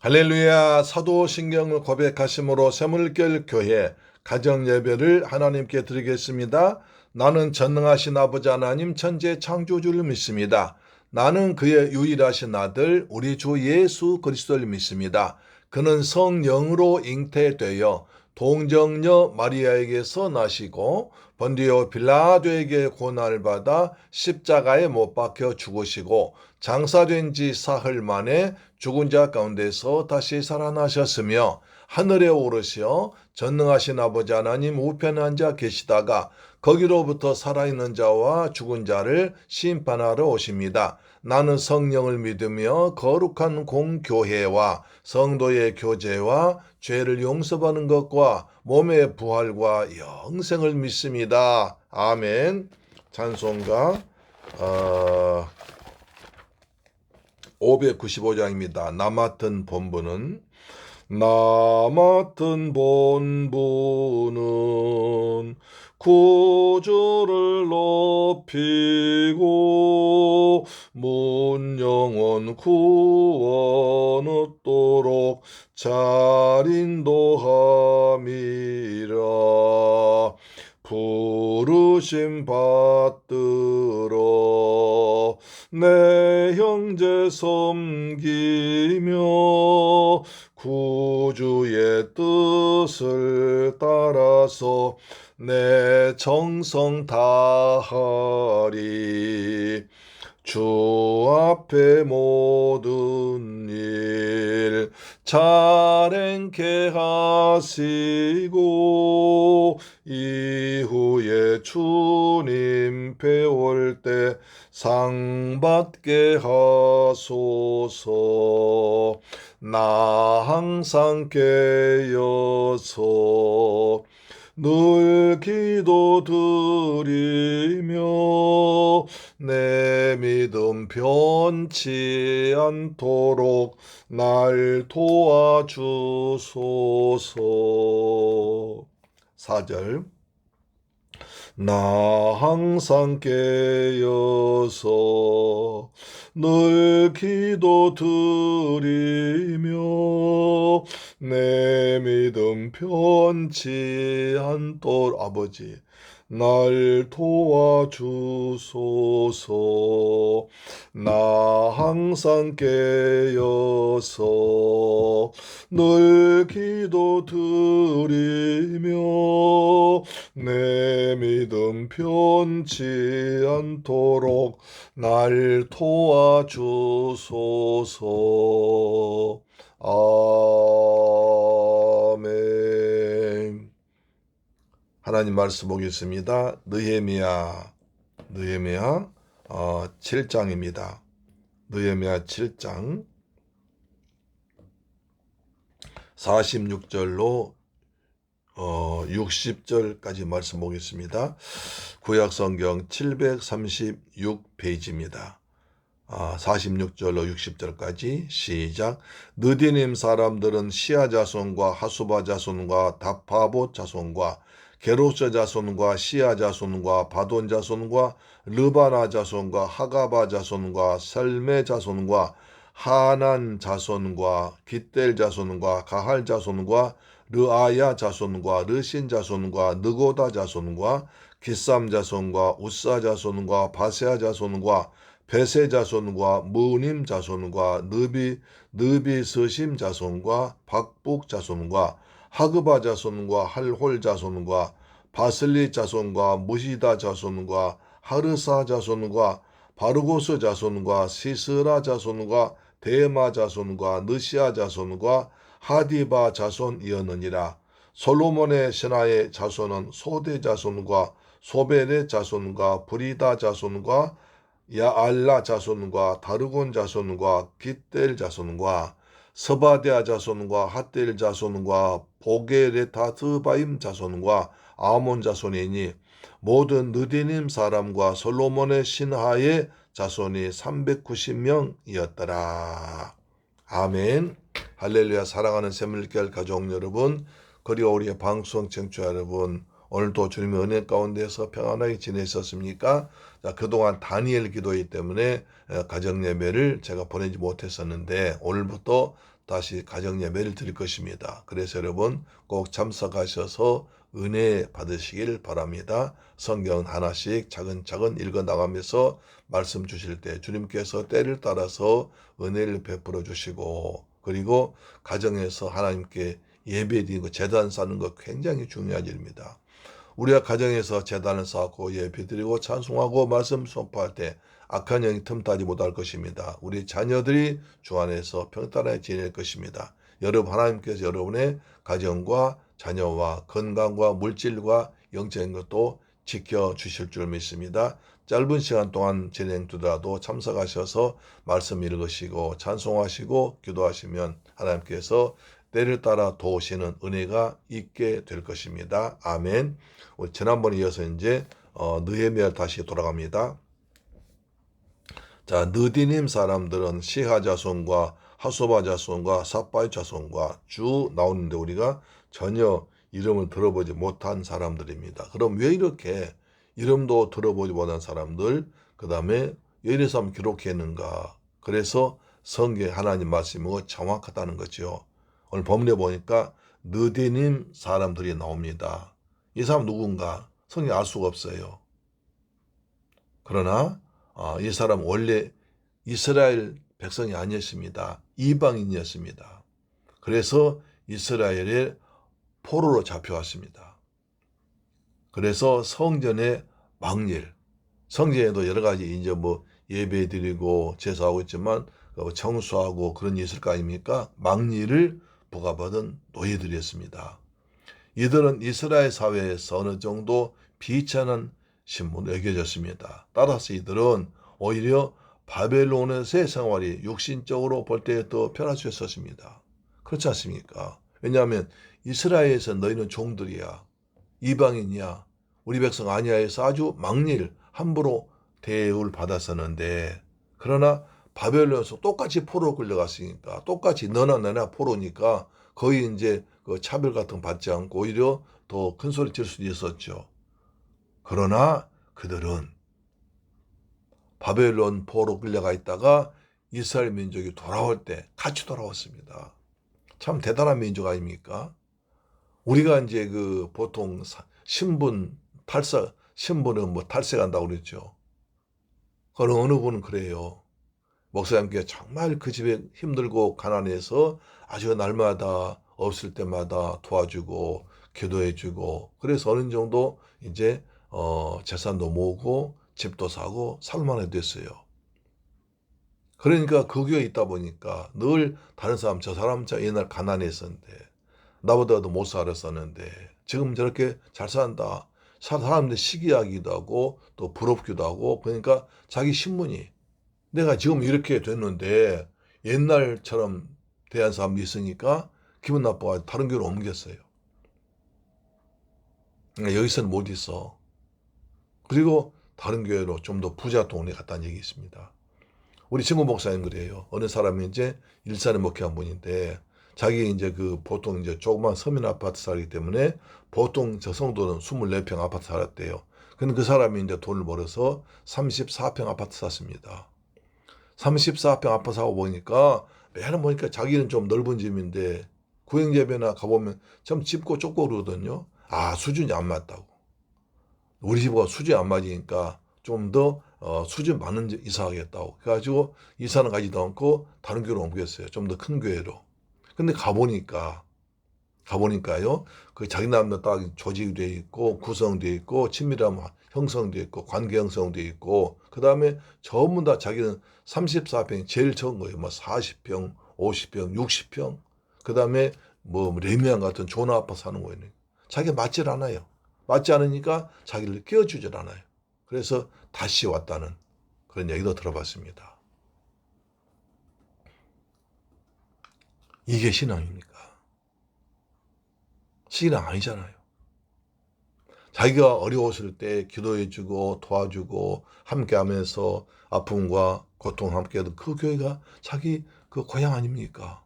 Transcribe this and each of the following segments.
할렐루야. 사도신경을 고백하심으로 새물결 교회 가정예배를 하나님께 드리겠습니다. 나는 전능하신 아버지 하나님 천지의 창조주를 믿습니다. 나는 그의 유일하신 아들 우리 주 예수 그리스도를 믿습니다. 그는 성령으로 잉태되어 동정녀 마리아에게서 나시고 본디오 빌라도에게 고난을 받아 십자가에 못 박혀 죽으시고 장사된 지 사흘 만에 죽은 자 가운데서 다시 살아나셨으며 하늘에 오르시어 전능하신 아버지 하나님 우편에 앉아 계시다가 거기로부터 살아있는 자와 죽은 자를 심판하러 오십니다. 나는 성령을 믿으며 거룩한 공교회와 성도의 교제와 죄를 용서받는 것과 몸의 부활과 영생을 믿습니다. 아멘. 찬송가 595장입니다. 나 맡은 본부는 구주를 높이고 문영원 구원 얻도록 잘 인도함이라. 부르심 받들어 내 형제 섬기며 구주의 뜻을 따라서 내 정성 다하리. 주 앞에 모든 일 잘 행케 하시고 이후에 주님 배울 때 상 받게 하소서. 나 항상 깨어서 늘 기도드리며 내 믿음 변치 않도록 날 도와주소서. 4절 나 항상 깨어서 늘 기도드리며 내 믿음 변치 않도록 아버지 날 도와주소서. 나 항상 깨어서 늘 기도드리며 내 믿음 변치 않도록 날 도와주소서. 아멘. 하나님 말씀 보겠습니다. 느헤미야 7장입니다. 느헤미야 7장 46절로 60절까지 말씀 보겠습니다. 구약성경 736페이지입니다. 46절로 60절까지 시작. 느디님 사람들은 시아 자손과 하수바 자손과 다파봇 자손과 게로스 자손과 시아 자손과 바돈 자손과 르바나 자손과 하가바 자손과 설메 자손과 하난 자손과 깃델 자손과 가할 자손과 르아야 자손과 르신 자손과 느고다 자손과 기삼 자손과 우사 자손과 바세아 자손과 베세 자손과 무님 자손과 느비 스심 자손과 박북 자손과 하그바 자손과 할홀 자손과 바슬리 자손과 무시다 자손과 하르사 자손과 바르고스 자손과 시스라 자손과 데마 자손과 느시아 자손과 하디바 자손이었느니라. 솔로몬의 신하의 자손은 소대 자손과 소벨의 자손과 브리다 자손과 야알라 자손과 다르곤 자손과 깃델 자손과 서바데아 자손과 핫델 자손과 보게레타스바임 자손과 아몬 자손이니 모든 느디님 사람과 솔로몬의 신하의 자손이 390명이었더라. 아멘. 할렐루야. 사랑하는 새물결 가족 여러분, 그리고 우리의 방송 청취자 여러분, 오늘도 주님의 은혜 가운데서 평안하게 지내셨습니까? 자, 그동안 다니엘 기도이기 때문에 가정 예배를 제가 보내지 못했었는데 오늘부터 다시 가정 예배를 드릴 것입니다. 그래서 여러분 꼭 참석하셔서 은혜 받으시길 바랍니다. 성경 하나씩 차근차근 읽어 나가면서 말씀 주실 때 주님께서 때를 따라서 은혜를 베풀어 주시고, 그리고 가정에서 하나님께 예배드리는 거, 제단 쌓는 거 굉장히 중요한 일입니다. 우리가 가정에서 제단을 쌓고 예배드리고 찬송하고 말씀 선포할 때 악한 영이 틈타지 못할 것입니다. 우리 자녀들이 주 안에서 평탄하게 지낼 것입니다. 여러분, 하나님께서 여러분의 가정과 자녀와 건강과 물질과 영적인 것도 지켜주실 줄 믿습니다. 짧은 시간 동안 진행되더라도 참석하셔서 말씀 읽으시고 찬송하시고 기도하시면 하나님께서 때를 따라 도우시는 은혜가 있게 될 것입니다. 아멘. 우리 지난번에 이어서 이제 느헤미야 다시 돌아갑니다. 자, 느디님 사람들은 시하 자손과 하소바 자손과 삽바이 자손과 쭉 나오는데 우리가 전혀 이름을 들어보지 못한 사람들입니다. 그럼 왜 이렇게 이름도 들어보지 못한 사람들, 그 다음에 왜 이래서 한번 기록했는가? 그래서 성경에 하나님 말씀이 정확하다는 거죠. 오늘 본문에 보니까 느디님 사람들이 나옵니다. 이 사람 누군가 성경에 알 수가 없어요. 그러나 이 사람 원래 이스라엘 백성이 아니었습니다. 이방인이었습니다. 그래서 이스라엘의 포로로 잡혀왔습니다. 그래서 성전의 막일, 성전에도 여러 가지 이제 뭐 예배드리고 제사하고 있지만 청소하고 그런 게 있을 거 아닙니까? 막일을 부과받은 노예들이었습니다. 이들은 이스라엘 사회에서 어느 정도 비천한 신분으로 여겨졌습니다. 따라서 이들은 오히려 바벨론에서의 생활이 육신적으로 볼 때 더 편할 수 있었습니다. 그렇지 않습니까? 왜냐하면 이스라엘에서 너희는 종들이야, 이방인이야, 우리 백성 아니야 해서 아주 막일 함부로 대우를 받았었는데, 그러나 바벨론에서 똑같이 포로로 끌려갔으니까, 똑같이 너나 나나 포로니까 거의 이제 그 차별 같은 거 받지 않고 오히려 더 큰 소리 칠 수도 있었죠. 그러나 그들은 바벨론 포로 끌려가 있다가 이스라엘 민족이 돌아올 때 같이 돌아왔습니다. 참 대단한 민족 아닙니까? 우리가 이제 그 보통 신분은 뭐 탈세간다고 그랬죠. 그런 어느 분은 그래요. 목사님께 정말 그 집에 힘들고 가난해서 아주 날마다 없을 때마다 도와주고 기도해주고, 그래서 어느 정도 이제 재산도 모으고 집도 사고 살만해 됐어요. 그러니까 그 교회에 있다 보니까 늘 다른 사람, 저 사람 저 옛날 가난했었는데 나보다도 못 살았었는데 지금 저렇게 잘 산다, 사람들 시기하기도 하고 또 부럽기도 하고, 그러니까 자기 신분이 내가 지금 이렇게 됐는데 옛날처럼 대한 사람이 있으니까 기분 나빠가지고 다른 교회로 옮겼어요. 그러니까 여기서는 못 있어. 그리고 다른 교회로 좀 더 부자 동네 갔다는 얘기 있습니다. 우리 친구 목사님 그래요. 어느 사람이 이제 일산에 목회한 분인데 자기 이제 그 보통 이제 조그만 서민 아파트 살기 때문에 보통 저 성도는 24평 아파트 살았대요. 근데 그 사람이 이제 돈을 벌어서 34평 아파트 샀습니다. 34평 아파트 사고 보니까 매년 보니까 자기는 좀 넓은 집인데 구행예배나 가보면 좀 좁고 좁고 그러거든요. 아, 수준이 안 맞다고. 우리 집과 수준이 안 맞으니까 좀 더 수준 맞는 집 이사하겠다고. 그래가지고 이사는 가지도 않고 다른 교회로 옮겼어요. 좀 더 큰 교회로. 근데 가보니까요. 그 자기 나름대로 딱 조직이 돼 있고 구성돼 있고 친밀함 형성돼 있고 관계 형성돼 있고, 그 다음에 전부 다 자기는 34평 제일 적은 거예요. 뭐 40평, 50평, 60평. 그 다음에 뭐 레미안 같은 좋은 아파트 사는 거예요. 자기가 맞질 않아요. 맞지 않으니까 자기를 끼워주질 않아요. 그래서 다시 왔다는 그런 얘기도 들어봤습니다. 이게 신앙입니까? 신앙 아니잖아요. 자기가 어려웠을 때 기도해주고 도와주고 함께하면서 아픔과 고통 함께하던 그 교회가 자기 그 고향 아닙니까?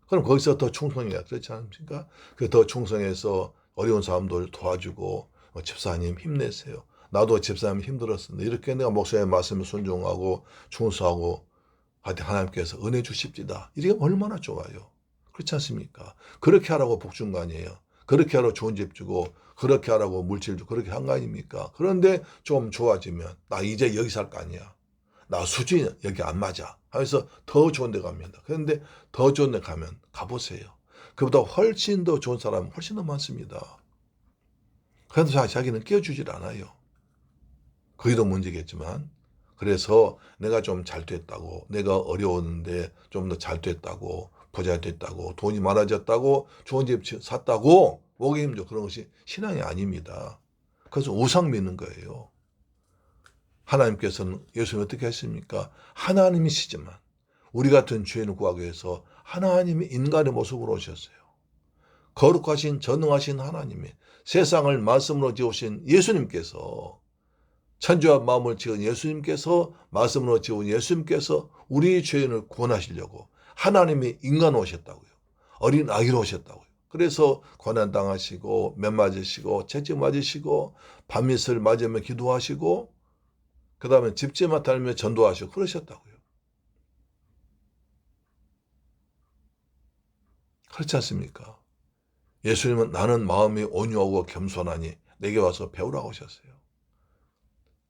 그럼 거기서 더 충성해야, 그렇지 않습니까? 그 더 충성해서 어려운 사람들 도와주고 집사님 힘내세요. 나도 집사님 힘들었습니다. 이렇게 내가 목사의 말씀을 순종하고 충성하고 하나님께서 은혜 주십시다. 이게 얼마나 좋아요. 그렇지 않습니까? 그렇게 하라고 복 준 거 아니에요. 그렇게 하라고 좋은 집 주고 그렇게 하라고 물질 주고 그렇게 한 거 아닙니까? 그런데 좀 좋아지면 나 이제 여기 살 거 아니야. 나 수준이 여기 안 맞아. 하면서 더 좋은 데 갑니다. 그런데 더 좋은 데 가면 가보세요. 그보다 훨씬 더 좋은 사람은 훨씬 더 많습니다. 그래도 자기는 끼워주질 않아요. 그게 더 문제겠지만. 그래서 내가 좀 잘 됐다고, 내가 어려웠는데 좀 더 잘 됐다고, 부자 됐다고, 돈이 많아졌다고, 좋은 집 샀다고, 목에 힘줘. 그런 것이 신앙이 아닙니다. 그래서 우상 믿는 거예요. 하나님께서는 예수님 어떻게 했습니까? 하나님이시지만 우리 같은 죄인을 구하기 위해서 하나님이 인간의 모습으로 오셨어요. 거룩하신 전능하신 하나님이 세상을 말씀으로 지으신 예수님께서 천지와 마음을 지은 예수님께서 말씀으로 지은 예수님께서 우리 죄인을 구원하시려고 하나님이 인간으로 오셨다고요. 어린 아기로 오셨다고요. 그래서 고난당하시고 매 맞으시고 채찍 맞으시고 밤이슬 맞으며 기도하시고 그 다음에 집집만 달며 전도하시고 그러셨다고요. 그렇지 않습니까? 예수님은 나는 마음이 온유하고 겸손하니 내게 와서 배우라고 하셨어요.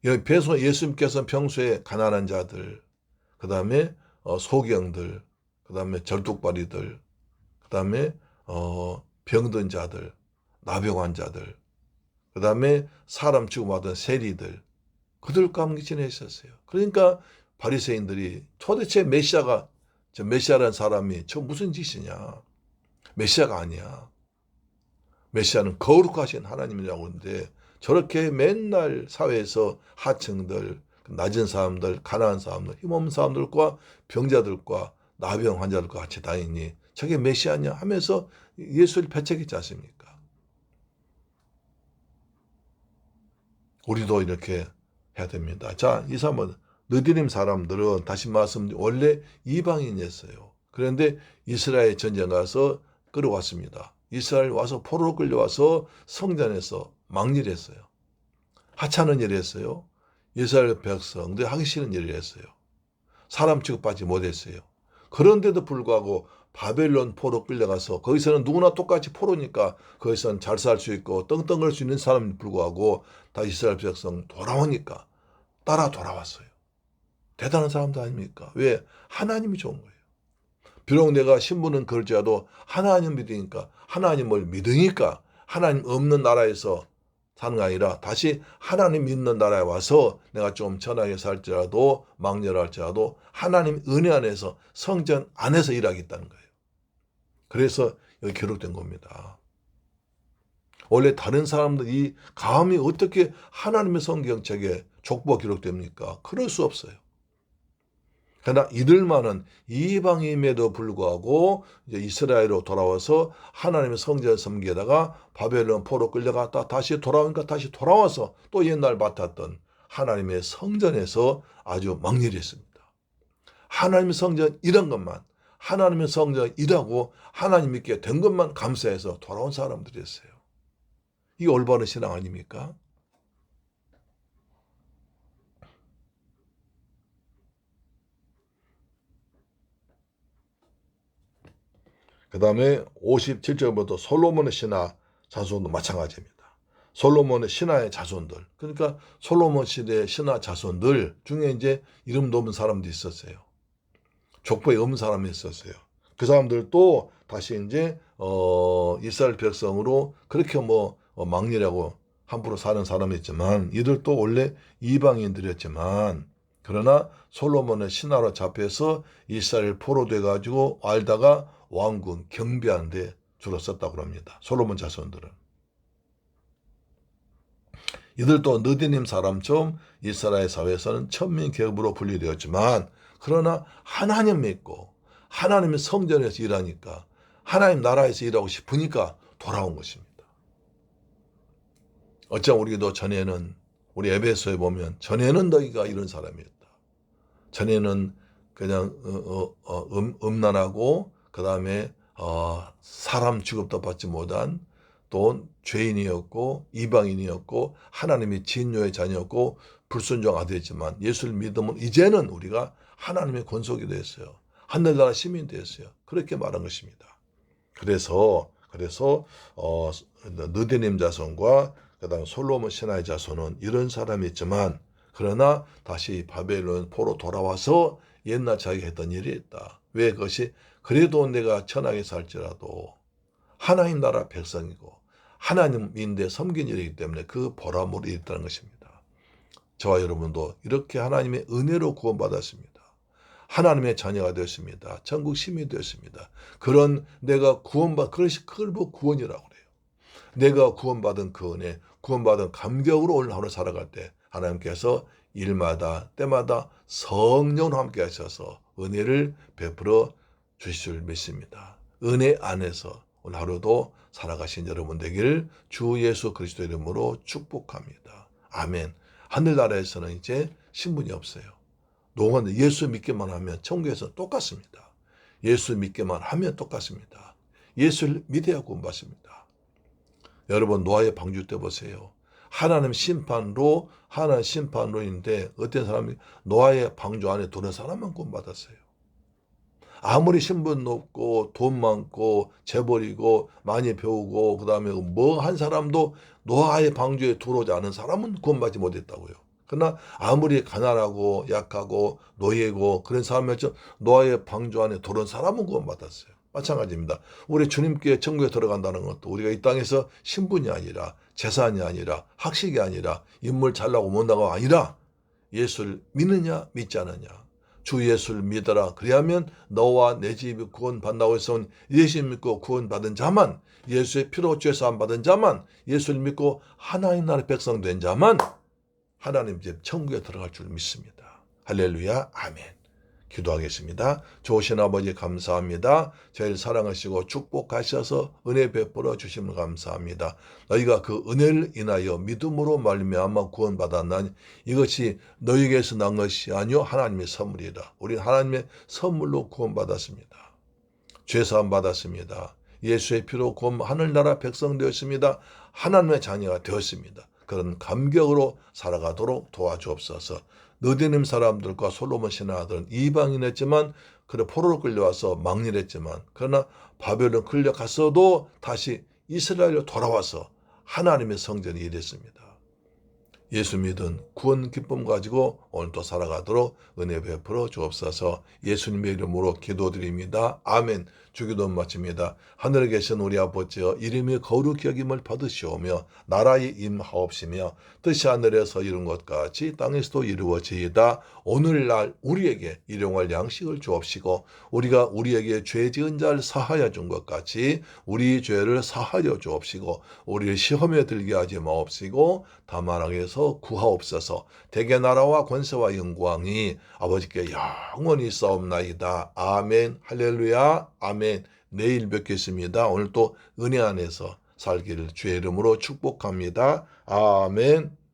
예수님께서는 평소에 가난한 자들, 그 다음에 소경들, 그 다음에 절뚝발이들, 그 다음에 병든 자들, 나병 환자들, 그 다음에 사람 취급하던 세리들, 그들과 함께 지내셨어요. 그러니까 바리새인들이 도대체 메시아라는 사람이 저 무슨 짓이냐. 메시아가 아니야. 메시아는 거룩하신 하나님이라고 하는데 저렇게 맨날 사회에서 하층들, 낮은 사람들, 가난한 사람들, 힘없는 사람들과 병자들과 나병 환자들과 같이 다니니 저게 메시아냐 하면서 예수를 배척했지 않습니까? 우리도 이렇게 해야 됩니다. 자, 이 사람은 느디님 사람들은 다시 말씀 원래 이방인이었어요. 그런데 이스라엘 전쟁 가서 끌어왔습니다. 이스라엘 와서 포로로 끌려와서 성전에서 막일을 했어요. 하찮은 일을 했어요. 이스라엘 백성들 하기 싫은 일을 했어요. 사람 취급받지 못했어요. 그런데도 불구하고 바벨론 포로 끌려가서 거기서는 누구나 똑같이 포로니까 거기서는 잘 살 수 있고 떵떵거릴 수 있는 사람이 불구하고 다 이스라엘 백성 돌아오니까 따라 돌아왔어요. 대단한 사람도 아닙니까? 왜? 하나님이 좋은 거예요. 비록 내가 신분은 그럴지라도 하나님 믿으니까 하나님을 믿으니까 하나님 없는 나라에서 사는 게 아니라 다시 하나님 믿는 나라에 와서 내가 좀 천하게 살지라도 망렬할지라도 하나님 은혜 안에서 성전 안에서 일하겠다는 거예요. 그래서 여기 기록된 겁니다. 원래 다른 사람들이 감히 어떻게 하나님의 성경책에 족보가 기록됩니까? 그럴 수 없어요. 그러나 이들만은 이방임에도 불구하고 이제 이스라엘로 돌아와서 하나님의 성전을 섬기다가 바벨론 포로 끌려갔다 다시 돌아오니까 다시 돌아와서 또 옛날 맡았던 하나님의 성전에서 아주 막일했습니다. 하나님의 성전 이런 것만 하나님의 성전 일하고 하나님 믿게 된 것만 감사해서 돌아온 사람들이었어요. 이게 올바른 신앙 아닙니까? 그 다음에 57절부터 솔로몬의 신하 자손도 마찬가지입니다. 솔로몬의 신하의 자손들. 그러니까 솔로몬 시대의 신하 자손들 중에 이제 이름도 없는 사람도 있었어요. 족보에 없는 사람이 있었어요. 그 사람들도 다시 이제 이스라엘 백성으로 그렇게 막리라고 함부로 사는 사람이 있지만 이들도 원래 이방인들이었지만 그러나 솔로몬의 신하로 잡혀서 이스라엘 포로돼 가지고 알다가 왕궁 경비하는데 주로 썼다고 합니다. 솔로몬 자손들은. 이들도 느디님 사람처럼 이스라엘 사회에서는 천민계급으로 분리되었지만 그러나 하나님 믿고 하나님의 성전에서 일하니까 하나님 나라에서 일하고 싶으니까 돌아온 것입니다. 어쩜 우리도 전에는 우리 에베소에 보면 전에는 너희가 이런 사람이었다. 전에는 그냥 음란하고 그 다음에 사람 취급도 받지 못한 또 죄인이었고 이방인이었고 하나님의 진노의 자녀였고 불순종 아들이지만 예수를 믿으면 이제는 우리가 하나님의 권속이 됐어요. 하늘나라 시민이 됐어요. 그렇게 말한 것입니다. 그래서 느디님 자손과 그다음 솔로몬 신하의 자손은 이런 사람이 있지만 그러나 다시 바벨론 포로 돌아와서 옛날 자기가 했던 일이 있다. 왜 그것이 그래도 내가 천하게 살지라도 하나님 나라 백성이고 하나님인데 섬긴 일이기 때문에 그 보람으로 있다는 것입니다. 저와 여러분도 이렇게 하나님의 은혜로 구원받았습니다. 하나님의 자녀가 되었습니다. 천국 시민이 되었습니다. 그런 내가 그걸 뭐 구원이라고 그래요. 내가 구원받은 그 은혜, 구원받은 감격으로 오늘 하루 살아갈 때 하나님께서 일마다 때마다 성령으로 함께 하셔서 은혜를 베풀어 주실 줄 믿습니다. 은혜 안에서 오늘 하루도 살아가신 여러분 되기를 주 예수 그리스도 이름으로 축복합니다. 아멘. 하늘나라에서는 이제 신분이 없어요. 노건 예수 믿기만 하면 천국에서 똑같습니다. 예수 믿기만 하면 똑같습니다. 예수를 믿어야 구원받습니다. 여러분 노아의 방주 때 보세요. 하나님 심판로인데 어떤 사람이 노아의 방주 안에 들어온 사람만 구원받았어요. 아무리 신분 높고 돈 많고 재벌이고 많이 배우고 그다음에 뭐 한 사람도 노아의 방주에 들어오지 않은 사람은 구원받지 못했다고요. 그러나 아무리 가난하고 약하고 노예고 그런 사람이었죠. 노아의 방주 안에 들어온 사람은 구원받았어요. 마찬가지입니다. 우리 주님께 천국에 들어간다는 것도 우리가 이 땅에서 신분이 아니라 재산이 아니라 학식이 아니라 인물 잘나고 못나고 아니라 예수를 믿느냐 믿지 않느냐. 주 예수를 믿어라. 그리하면 너와 내 집이 구원받는다고 해서 예수 믿고 구원받은 자만 예수의 피로 죄사함 받은 자만 예수를 믿고 하나님 나라의 백성 된 자만 하나님 집 천국에 들어갈 줄 믿습니다. 할렐루야. 아멘. 기도하겠습니다. 좋으신 아버지 감사합니다. 저희를 사랑하시고 축복하셔서 은혜 베풀어 주심을 감사합니다. 너희가 그 은혜를 인하여 믿음으로 말미암아 구원받았나니 이것이 너희에게서 난 것이 아니요 하나님의 선물이다. 우리는 하나님의 선물로 구원받았습니다. 죄사함 받았습니다. 예수의 피로 하늘나라 백성 되었습니다. 하나님의 자녀가 되었습니다. 그런 감격으로 살아가도록 도와주옵소서. 느디님 사람들과 솔로몬 신하들은 이방인이었지만 그래 포로로 끌려와서 망령했지만 그러나 바벨론 끌려갔어도 다시 이스라엘로 돌아와서 하나님의 성전이 일했습니다. 예수 믿은 구원 기쁨 가지고 오늘도 살아가도록 은혜 베풀어 주옵소서. 예수님의 이름으로 기도드립니다. 아멘. 주기도 마칩니다. 하늘에 계신 우리 아버지여 이름이 거룩히 여김을 받으시오며 나라의 임하옵시며 뜻이 하늘에서 이룬 것 같이 땅에서도 이루어지이다. 오늘날 우리에게 일용할 양식을 주옵시고 우리가 우리에게 죄 지은 자를 사하여 준 것 같이 우리 죄를 사하여 주옵시고 우리를 시험에 들게 하지 마옵시고 다만 악에서 구하옵소서. 대개 나라와 권세와 영광이 아버지께 영원히 있사옵나이다. 아멘. 할렐루야. 아멘. 내일 뵙겠습니다. 오늘 또 은혜 안에서 살기를 주의 이름으로 축복합니다. 아멘.